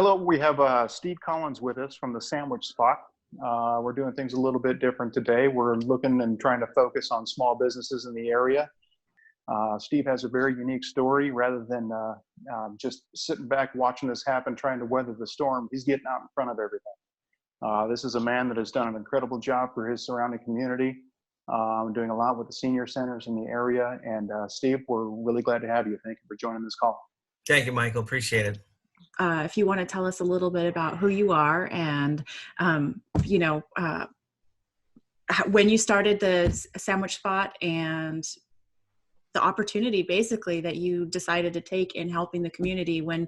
Hello, we have Steve Collins with us from the Sandwich Spot. We're doing things a little bit different today. We're looking and trying to focus on small businesses in the area. Steve has a very unique story. Rather than just sitting back watching this happen, trying to weather the storm, he's getting out in front of everything. This is a man that has done an incredible job for his surrounding community, doing a lot with the senior centers in the area. And Steve, we're really glad to have you. Thank you for joining this call. Thank you, Michael. Appreciate it. If you want to tell us a little bit about who you are and, when you started the Sandwich Spot and the opportunity basically that you decided to take in helping the community when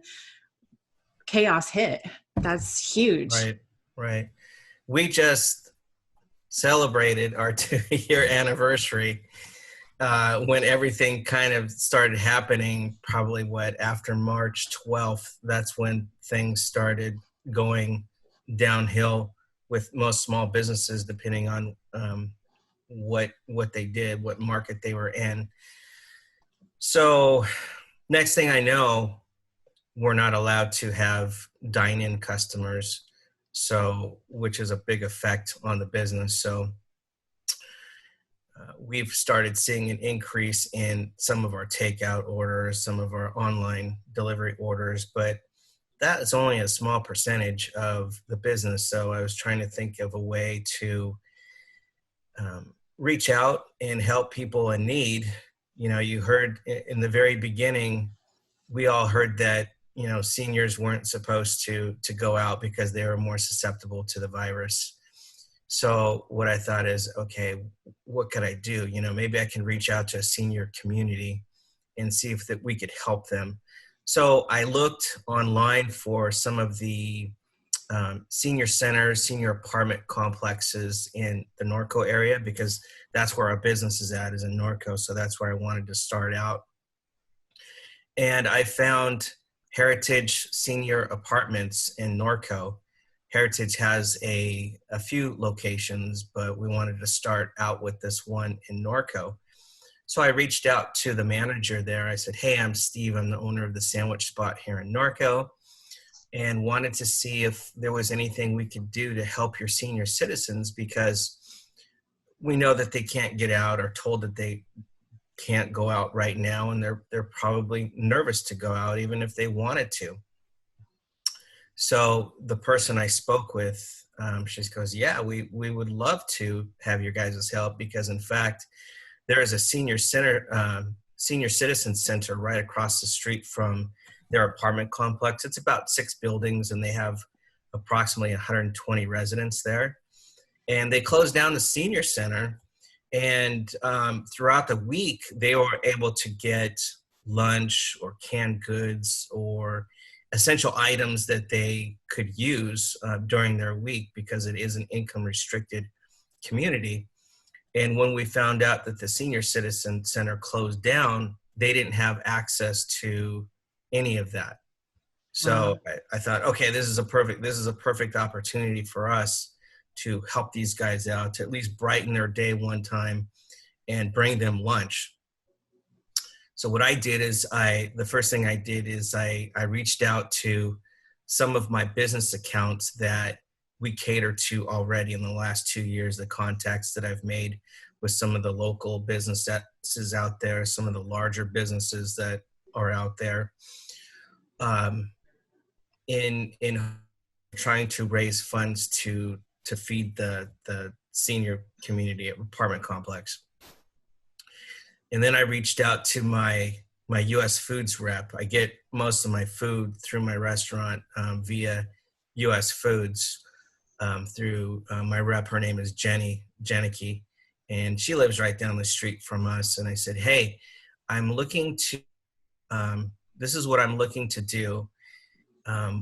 chaos hit. That's huge. Right. We just celebrated our 2-year anniversary when everything kind of started happening, probably after March 12th, that's when things started going downhill with most small businesses, depending on what they did, what market they were in. So next thing I know, we're not allowed to have dine-in customers, which is a big effect on the business. So we've started seeing an increase in some of our takeout orders, some of our online delivery orders, but that is only a small percentage of the business. So I was trying to think of a way to reach out and help people in need. You know, you heard in the very beginning, we all heard that, seniors weren't supposed to go out because they were more susceptible to the virus. So what I thought is, okay, what could I do? Maybe I can reach out to a senior community and see if that we could help them. So I looked online for some of the senior centers, senior apartment complexes in the Norco area, because that's where our business is at, is in Norco. So that's where I wanted to start out. And I found Heritage Senior Apartments in Norco. Heritage has a few locations, but we wanted to start out with this one in Norco. So I reached out to the manager there. I said, hey, I'm Steve. I'm the owner of the Sandwich Spot here in Norco, and wanted to see if there was anything we could do to help your senior citizens, because we know that they can't get out, or told that they can't go out right now, and they're probably nervous to go out even if they wanted to. So the person I spoke with, she goes, yeah, we would love to have your guys' help, because in fact, there is a senior citizen center right across the street from their apartment complex. It's about 6 buildings, and they have approximately 120 residents there. And they closed down the senior center, and throughout the week, they were able to get lunch or canned goods or essential items that they could use during their week, because it is an income restricted community. And when we found out that the senior citizen center closed down, they didn't have access to any of that. So I thought, okay, this is a perfect opportunity for us to help these guys out, to at least brighten their day one time and bring them lunch. So what I did is the first thing I did is I reached out to some of my business accounts that we cater to already in the last 2 years, the contacts that I've made with some of the local businesses out there, some of the larger businesses that are out there, in trying to raise funds to feed the senior community apartment complex. And then I reached out to my U.S. Foods rep. I get most of my food through my restaurant via U.S. Foods through my rep. Her name is Jenicky, and she lives right down the street from us. And I said, hey, this is what I'm looking to do.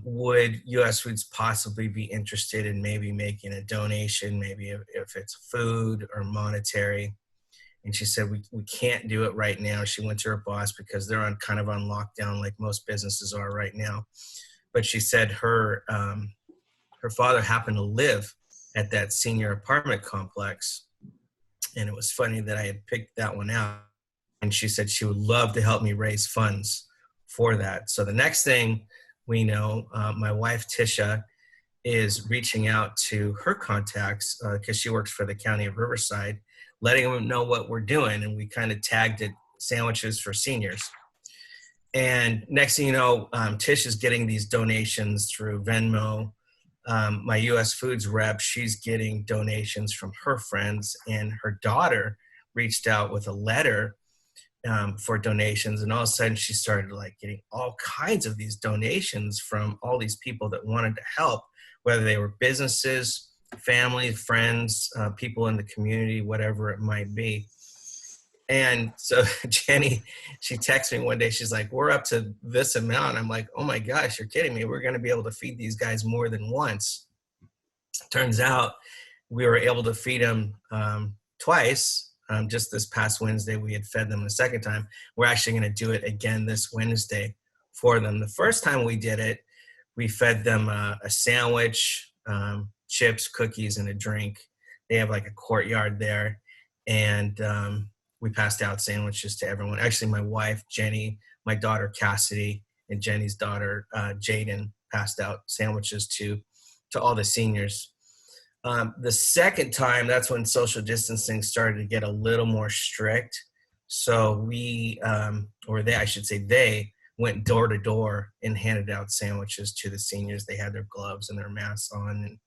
Would U.S. Foods possibly be interested in maybe making a donation, maybe if it's food or monetary? And she said, we can't do it right now. She went to her boss because they're on lockdown like most businesses are right now. But she said her father happened to live at that senior apartment complex. And it was funny that I had picked that one out. And she said she would love to help me raise funds for that. So the next thing we know, my wife Tisha is reaching out to her contacts because she works for the county of Riverside, letting them know what we're doing, and we kind of tagged it sandwiches for seniors. And next thing you know, Tish is getting these donations through Venmo. My U.S. Foods rep, she's getting donations from her friends, and her daughter reached out with a letter for donations, and all of a sudden she started like getting all kinds of these donations from all these people that wanted to help, whether they were businesses, family, friends, people in the community, whatever it might be. And so Jenny, she texted me one day, she's like, we're up to this amount. I'm like, oh my gosh, you're kidding me. We're going to be able to feed these guys more than once. Turns out we were able to feed them twice. Just this past Wednesday, we had fed them a second time. We're actually going to do it again this Wednesday for them. The first time we did it, we fed them a sandwich, chips, cookies, and a drink. They have like a courtyard there. And we passed out sandwiches to everyone. Actually, my wife, Jenny, my daughter, Cassidy, and Jenny's daughter, Jaden, passed out sandwiches to all the seniors. The second time, that's when social distancing started to get a little more strict. So we, I should say they, went door to door and handed out sandwiches to the seniors. They had their gloves and their masks on. And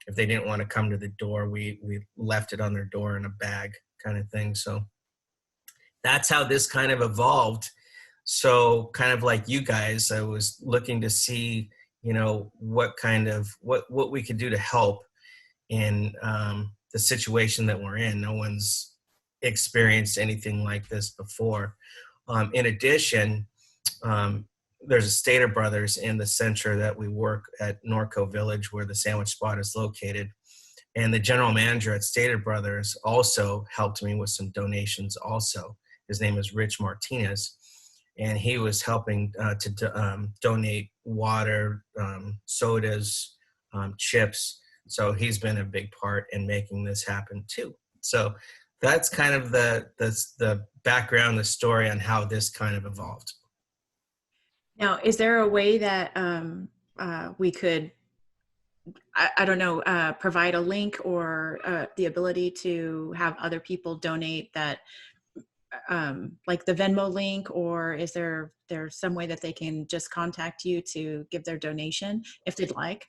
if they didn't want to come to the door, we left it on their door in a bag kind of thing. So that's how this kind of evolved. So kind of like you guys, I was looking to see, what we could do to help in the situation that we're in. No one's experienced anything like this before. In addition, there's a Stater Brothers in the center that we work at Norco Village, where the sandwich spot is located. And the general manager at Stater Brothers also helped me with some donations also. His name is Rich Martinez. And he was helping to donate water, sodas, chips. So he's been a big part in making this happen too. So that's kind of the background, the story on how this kind of evolved. Now, is there a way that we could, I don't know, provide a link or the ability to have other people donate that, like the Venmo link, or is there some way that they can just contact you to give their donation if they'd like?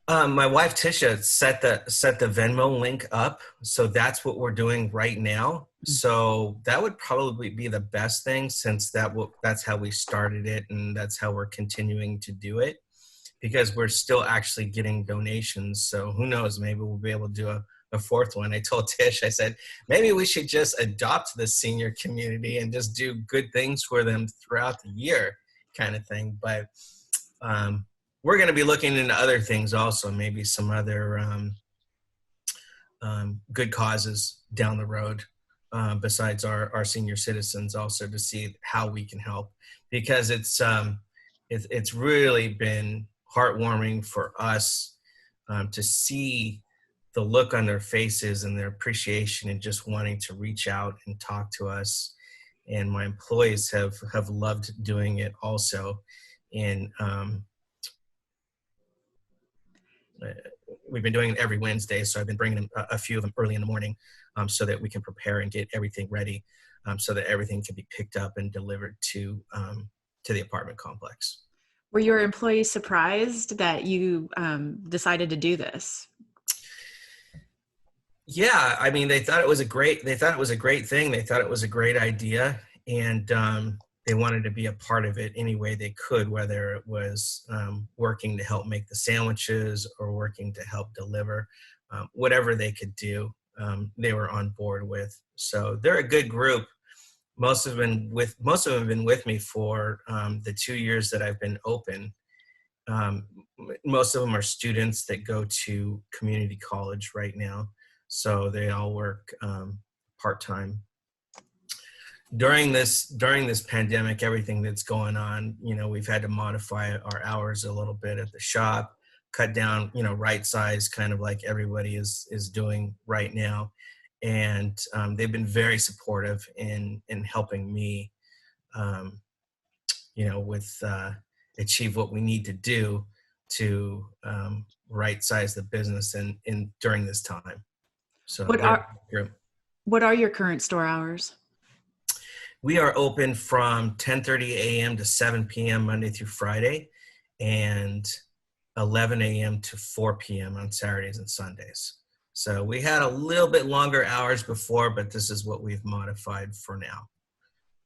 My wife Tisha set the Venmo link up, so that's what we're doing right now. So that would probably be the best thing, since that's how we started it, and that's how we're continuing to do it, because we're still actually getting donations. So who knows, maybe we'll be able to do a fourth one. I told Tish, I said, maybe we should just adopt the senior community and just do good things for them throughout the year kind of thing. But we're going to be looking into other things also, maybe some other good causes down the road besides our senior citizens, also to see how we can help, because it's really been heartwarming for us to see the look on their faces and their appreciation and just wanting to reach out and talk to us. And my employees have loved doing it also. And we've been doing it every Wednesday, so I've been bringing them, a few of them early in the morning, so that we can prepare and get everything ready, so that everything can be picked up and delivered to the apartment complex. Were your employees surprised that you decided to do this? Yeah, I mean, they thought it was a great thing. They thought it was a great idea, and they wanted to be a part of it any way they could, whether it was working to help make the sandwiches or working to help deliver, whatever they could do, they were on board with. So they're a good group. Most of them have been with me for the 2 years that I've been open. Most of them are students that go to community college right now, so they all work part-time. During this pandemic, everything that's going on, we've had to modify our hours a little bit at the shop, cut down, right size, kind of like everybody is doing right now. And they've been very supportive in helping me, with achieve what we need to do to right size the business in during this time. So What are your current store hours? we are open from 10:30 a.m. to 7 p.m. Monday through Friday, and 11 a.m. to 4 p.m. on Saturdays and Sundays. So we had a little bit longer hours before, but this is what we've modified for now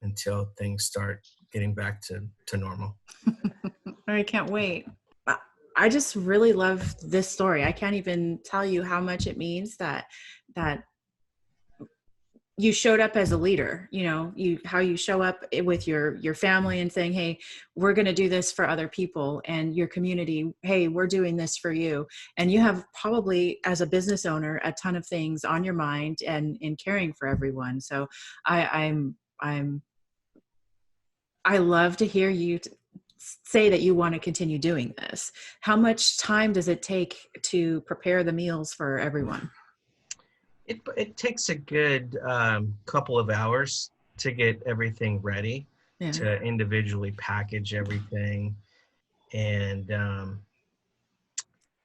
until things start getting back to normal. I can't wait. I just really love this story. I can't even tell you how much it means that you showed up as a leader, how you show up with your family and saying, hey, we're going to do this for other people, and your community, hey, we're doing this for you. And you have probably, as a business owner, a ton of things on your mind and in caring for everyone. So I love to hear you say that you want to continue doing this. How much time does it take to prepare the meals for everyone? It takes a good couple of hours to get everything ready, to individually package everything. And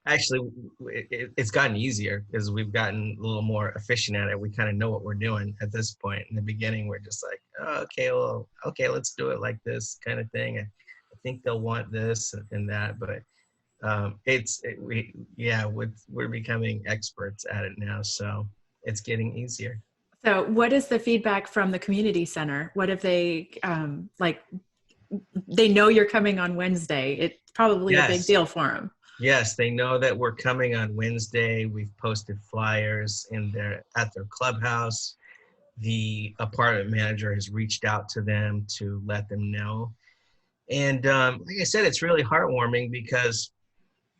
actually, it's gotten easier because we've gotten a little more efficient at it. We kind of know what we're doing at this point. In the beginning, we're just like, oh, okay, let's do it like this kind of thing. I think they'll want this and that, but we're becoming experts at it now. So it's getting easier. So what is the feedback from the community center? What if they, they know you're coming on Wednesday? It's probably a big deal for them. Yes, they know that we're coming on Wednesday. We've posted flyers at their clubhouse. The apartment manager has reached out to them to let them know. And like I said, it's really heartwarming because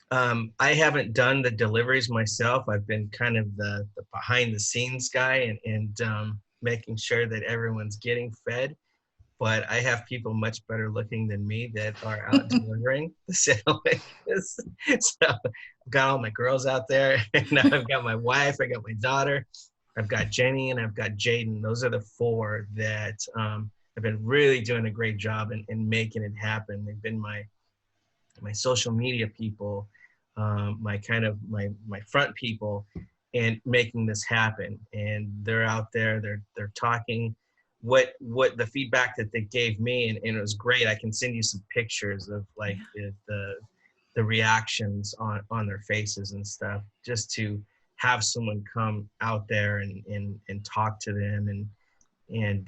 I haven't done the deliveries myself. I've been kind of the behind the scenes guy and making sure that everyone's getting fed. But I have people much better looking than me that are out delivering the sandwiches. So I've got all my girls out there. And now I've got my wife, I got my daughter, I've got Jenny, and I've got Jaden. Those are the four that have been really doing a great job in making it happen. They've been my social media people, my front people, and making this happen. And they're out there, they're talking what the feedback that they gave me, and it was great. I can send you some pictures of like the reactions on their faces and stuff, just to have someone come out there and talk to them and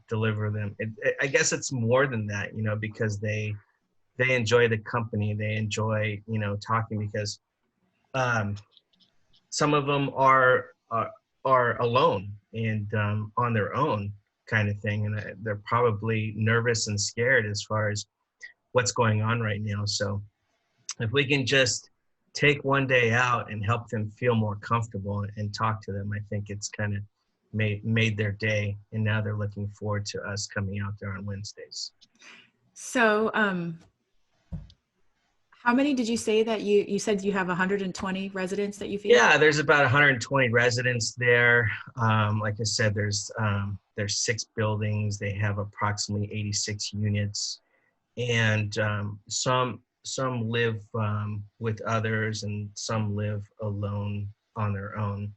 deliver them. I guess it's more than that, because they enjoy the company. They enjoy, talking, because some of them are alone and on their own kind of thing. And they're probably nervous and scared as far as what's going on right now. So if we can just take one day out and help them feel more comfortable and talk to them, I think it's kind of made their day. And now they're looking forward to us coming out there on Wednesdays. So, how many did you say that you said you have 120 residents that you feed? Yeah, there's about 120 residents there. Like I said, there's 6 buildings. They have approximately 86 units, and some live with others, and some live alone on their own.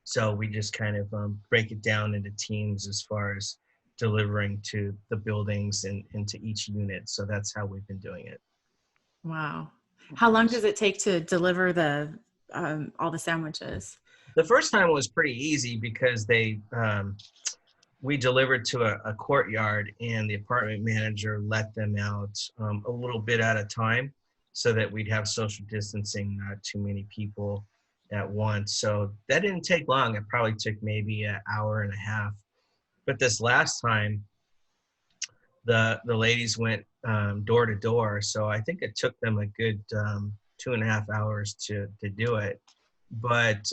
So we just kind of break it down into teams as far as delivering to the buildings and to each unit. So that's how we've been doing it. Wow. How long does it take to deliver all the sandwiches? The first time was pretty easy because we delivered to a courtyard, and the apartment manager let them out a little bit at a time so that we'd have social distancing, not too many people at once. So that didn't take long. It probably took maybe an hour and a half. But this last time, the ladies went door to door. So I think it took them a good 2.5 hours to do it. But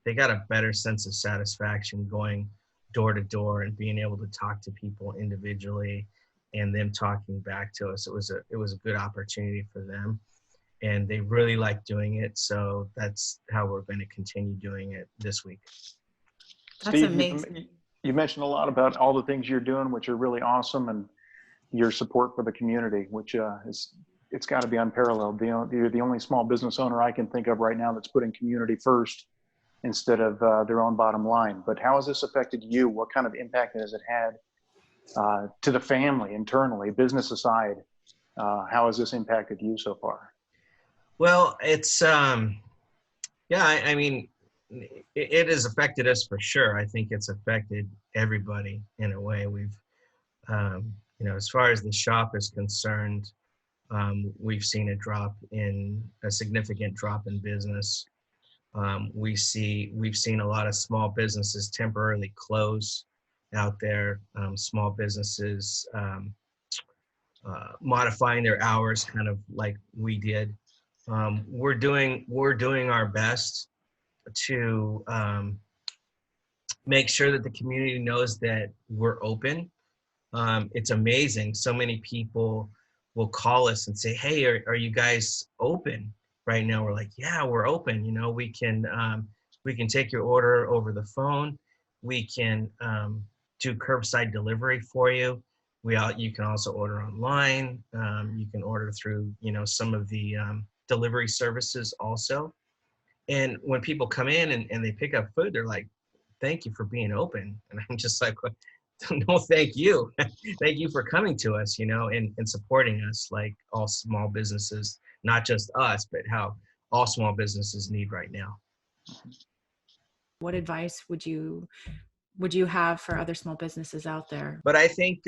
they got a better sense of satisfaction going door to door and being able to talk to people individually and them talking back to us. It was a good opportunity for them, and they really like doing it. So that's how we're going to continue doing it this week. That's Steve, amazing. you mentioned a lot about all the things you're doing, which are really awesome. And your support for the community, which it's got to be unparalleled. You're the only small business owner I can think of right now that's putting community first instead of their own bottom line. But how has this affected you? What kind of impact has it had to the family internally, business aside? How has this impacted you so far? Well, it's I mean, it has affected us for sure. I think it's affected everybody in a way. We've as far as the shop is concerned, we've seen a significant drop in business. We've seen a lot of small businesses temporarily close out there. Small businesses modifying their hours, kind of like we did. We're doing our best to make sure that the community knows that we're open. It's amazing. So many people will call us and say, "Hey, are you guys open right now?" We're like, "Yeah, we're open. We can take your order over the phone. We can do curbside delivery for you. You can also order online. You can order through some of the delivery services also." And when people come in and they pick up food, they're like, "Thank you for being open." And I'm just like, "No, thank you. Thank you for coming to us, and supporting us like all small businesses, not just us, but how all small businesses need right now." What advice would you have for other small businesses out there? But I think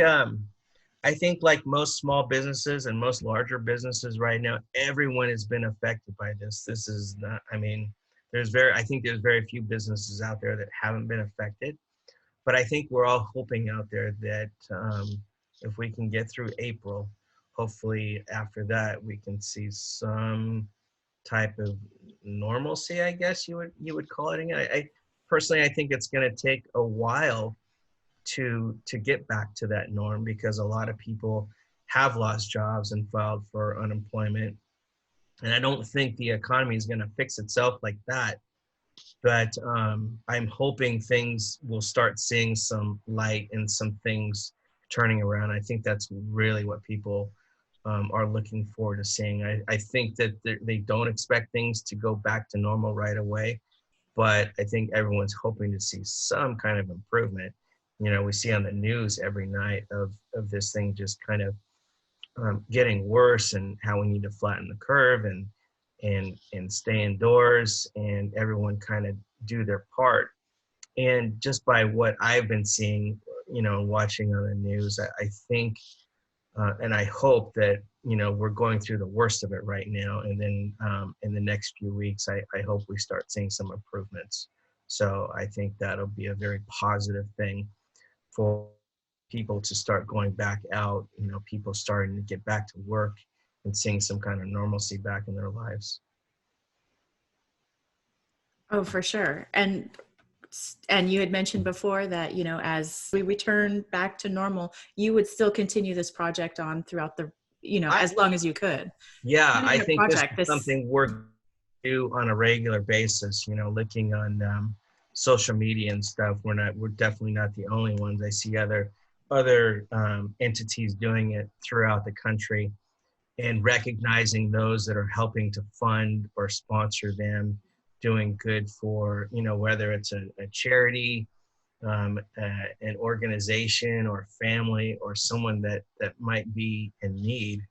like most small businesses and most larger businesses right now, everyone has been affected by this. This is not, I mean, I think there's very few businesses out there that haven't been affected. But I think we're all hoping out there that if we can get through April, hopefully after that we can see some type of normalcy, I guess you would call it. I personally, I think it's going to take a while to get back to that norm, because a lot of people have lost jobs and filed for unemployment. And I don't think the economy is going to fix itself like that. But I'm hoping things will start seeing some light and some things turning around. I think that's really what people are looking forward to seeing. I think that they don't expect things to go back to normal right away, but I think everyone's hoping to see some kind of improvement. We see on the news every night of this thing just kind of getting worse, and how we need to flatten the curve and stay indoors, and everyone kind of do their part. And just by what I've been seeing, watching on the news, I think and I hope that we're going through the worst of it right now, and then in the next few weeks I hope we start seeing some improvements. So I think that'll be a very positive thing for people to start going back out, people starting to get back to work and seeing some kind of normalcy back in their lives. Oh, for sure. And you had mentioned before that, as we return back to normal, you would still continue this project on throughout the, as long as you could. Yeah, I think this is something we're do on a regular basis, looking on social media and stuff. We're definitely not the only ones. I see other entities doing it throughout the country, and recognizing those that are helping to fund or sponsor them, doing good for, whether it's a charity, an organization or family, or someone that might be in need.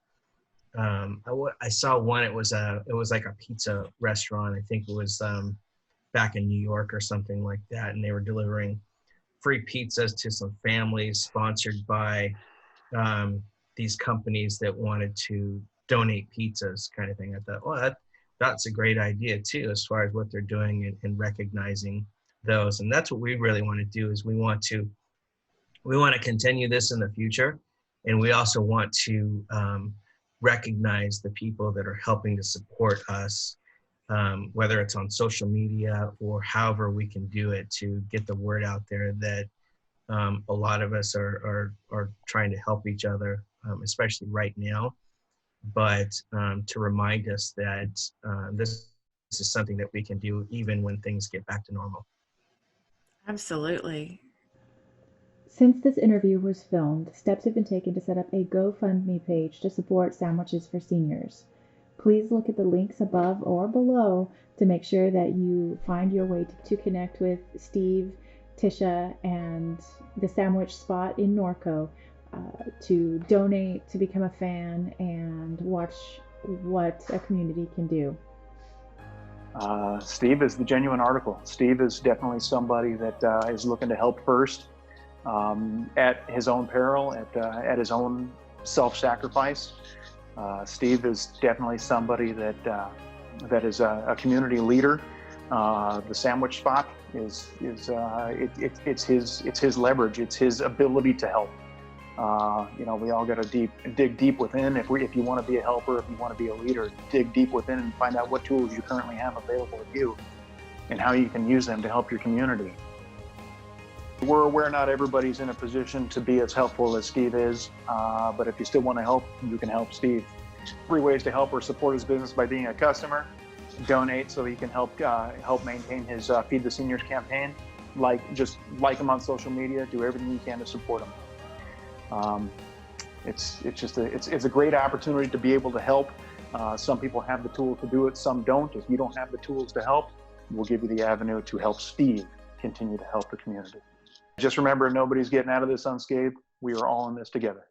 I saw one, it was like a pizza restaurant. I think it was back in New York or something like that. And they were delivering free pizzas to some families, sponsored by these companies that wanted to donate pizzas, kind of thing. I thought, well, that's a great idea too, as far as what they're doing and recognizing those. And that's what we really want to do, is we want to continue this in the future. And we also want to recognize the people that are helping to support us, whether it's on social media or however we can do it to get the word out there that a lot of us are trying to help each other, especially right now. But to remind us that this is something that we can do even when things get back to normal. Absolutely. Since this interview was filmed, steps have been taken to set up a GoFundMe page to support Sandwiches for Seniors. Please look at the links above or below to make sure that you find your way to connect with Steve, Tisha, and the Sandwich Spot in Norco, to donate, to become a fan, and watch what a community can do. Steve is the genuine article. Steve is definitely somebody that is looking to help first, at his own peril, at his own self-sacrifice. Steve is definitely somebody that is a community leader. The Sandwich Spot it's his leverage. It's his ability to help. We all got to dig deep within. If you want to be a helper, if you want to be a leader, dig deep within and find out what tools you currently have available to you and how you can use them to help your community. We're aware not everybody's in a position to be as helpful as Steve is, but if you still want to help, you can help Steve. 3 ways to help or support his business: by being a customer, donate so he can help maintain his Feed the Seniors campaign, just like him on social media, do everything you can to support him. It's a great opportunity to be able to help. Some people have the tools to do it, some don't. If you don't have the tools to help, we'll give you the avenue to help Steve continue to help the community. Just remember, nobody's getting out of this unscathed. We are all in this together.